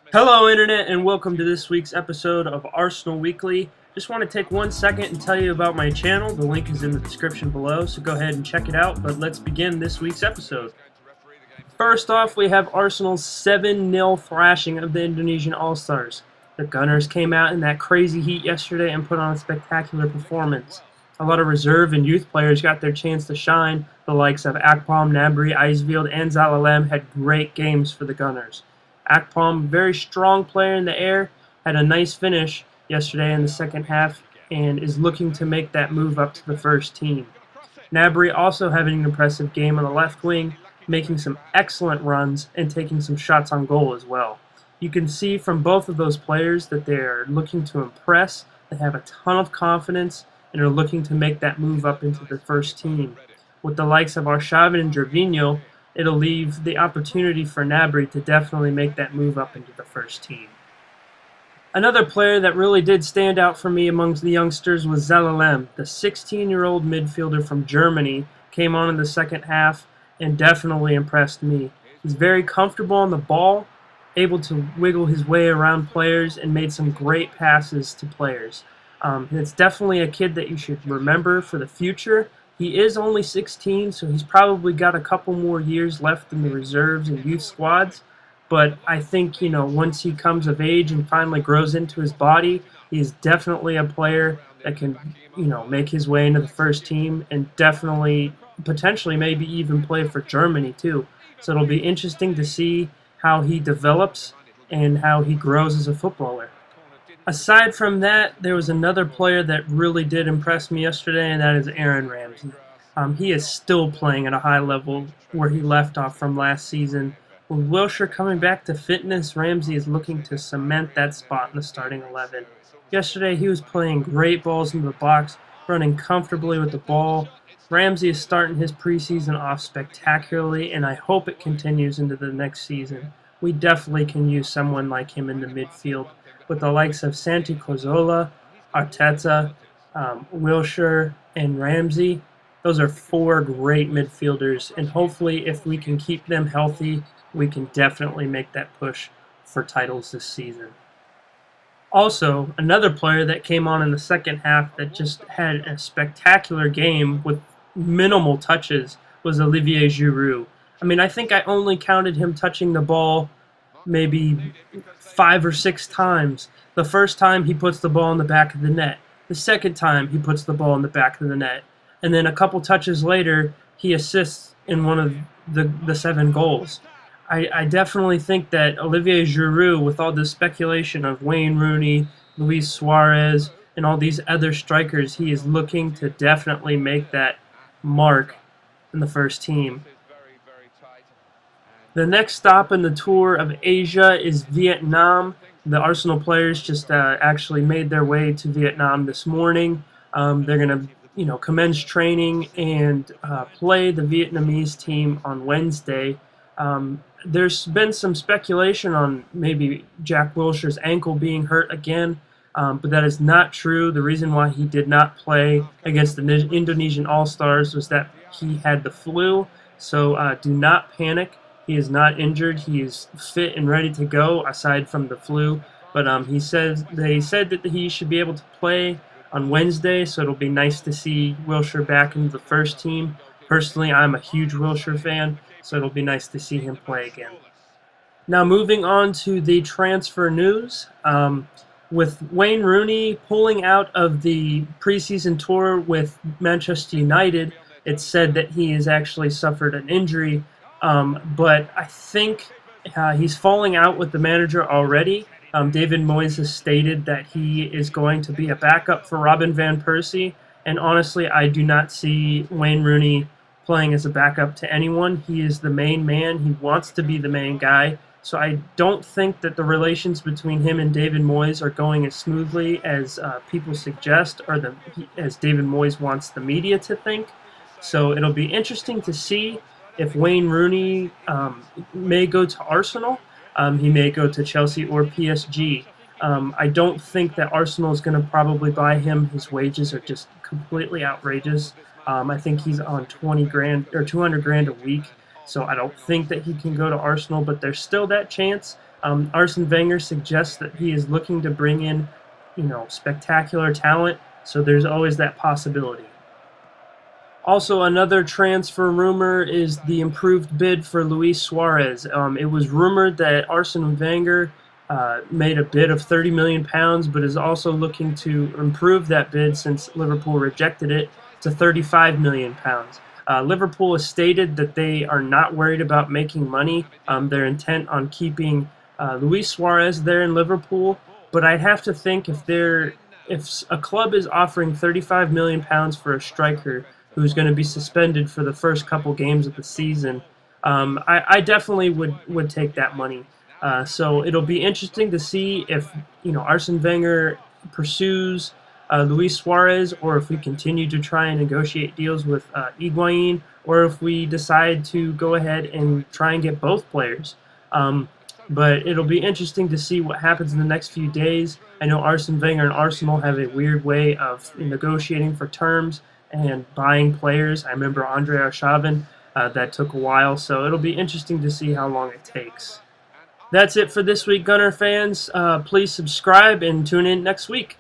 Hello, Internet, and welcome to this week's episode of Arsenal Weekly. Just want to take 1 second and tell you about my channel. The link is in the description below, so go ahead and check it out. But let's begin this week's episode. First off, we have Arsenal's 7-0 thrashing of the Indonesian All-Stars. The Gunners came out in that crazy heat yesterday and put on a spectacular performance. A lot of reserve and youth players got their chance to shine. The likes of Akpom, Nabri, Ijsveld, and Zalalem had great games for the Gunners. Akpom, very strong player in the air, had a nice finish yesterday in the second half and is looking to make that move up to the first team. Nabri also having an impressive game on the left wing, making some excellent runs and taking some shots on goal as well. You can see from both of those players that they're looking to impress, they have a ton of confidence, and are looking to make that move up into the first team. With the likes of Arshavin and Gervinho, it'll leave the opportunity for Nabri to definitely make that move up into the first team. Another player that really did stand out for me amongst the youngsters was Zalalem. The 16-year-old midfielder from Germany came on in the second half and definitely impressed me. He's very comfortable on the ball, able to wiggle his way around players, and made some great passes to players. It's definitely a kid that you should remember for the future. He is only 16, so he's probably got a couple more years left in the reserves and youth squads. But I think, once he comes of age and finally grows into his body, he is definitely a player that can, make his way into the first team and definitely, potentially, maybe even play for Germany too. So it'll be interesting to see how he develops and how he grows as a footballer. Aside from that, there was another player that really did impress me yesterday, and that is Aaron Ramsey. He is still playing at a high level where he left off from last season. With Wilshere coming back to fitness, Ramsey is looking to cement that spot in the starting 11. Yesterday, he was playing great balls into the box, running comfortably with the ball. Ramsey is starting his preseason off spectacularly, and I hope it continues into the next season. We definitely can use someone like him in the midfield, with the likes of Santi Cazorla, Arteta, Wilshere, and Ramsey. Those are 4 great midfielders, and hopefully if we can keep them healthy, we can definitely make that push for titles this season. Also, another player that came on in the second half that just had a spectacular game with minimal touches was Olivier Giroud. I think I only counted him touching the ball maybe 5 or 6 times. The first time he puts the ball in the back of the net. The second time he puts the ball in the back of the net. And then a couple touches later, he assists in one of the 7 goals. I definitely think that Olivier Giroud, with all this speculation of Wayne Rooney, Luis Suarez, and all these other strikers, he is looking to definitely make that mark in the first team. The next stop in the tour of Asia is Vietnam. The Arsenal players just actually made their way to Vietnam this morning. They're going to, commence training and play the Vietnamese team on Wednesday. There's been some speculation on maybe Jack Wilshere's ankle being hurt again, but that is not true. The reason why he did not play against the Indonesian All-Stars was that he had the flu, so do not panic. He is not injured. He is fit and ready to go, aside from the flu. But they said that he should be able to play on Wednesday, so it'll be nice to see Wilshere back into the first team. Personally, I'm a huge Wilshere fan, so it'll be nice to see him play again. Now, moving on to the transfer news. With Wayne Rooney pulling out of the preseason tour with Manchester United, it's said that he has actually suffered an injury. But I think he's falling out with the manager already. David Moyes has stated that he is going to be a backup for Robin van Persie, and honestly, I do not see Wayne Rooney playing as a backup to anyone. He is the main man. He wants to be the main guy, so I don't think that the relations between him and David Moyes are going as smoothly as people suggest, or as David Moyes wants the media to think. So it'll be interesting to see if Wayne Rooney may go to Arsenal. He may go to Chelsea or PSG. I don't think that Arsenal is going to probably buy him. His wages are just completely outrageous. I think he's on 20 grand or 200 grand a week. So I don't think that he can go to Arsenal, but there's still that chance. Arsene Wenger suggests that he is looking to bring in, spectacular talent, so there's always that possibility. Also, another transfer rumor is the improved bid for Luis Suarez. It was rumored that Arsene Wenger made a bid of £30 million, but is also looking to improve that bid since Liverpool rejected it to £35 million. Liverpool has stated that they are not worried about making money. They're intent on keeping Luis Suarez there in Liverpool, but I'd have to think if a club is offering £35 million for a striker who's going to be suspended for the first couple games of the season, I definitely would take that money. So it'll be interesting to see if Arsene Wenger pursues Luis Suarez, or if we continue to try and negotiate deals with Higuain, or if we decide to go ahead and try and get both players. But it'll be interesting to see what happens in the next few days. I know Arsene Wenger and Arsenal have a weird way of negotiating for terms and buying players. I remember Andre Arshavin, that took a while, so it'll be interesting to see how long it takes. That's it for this week, Gunner fans. Please subscribe and tune in next week.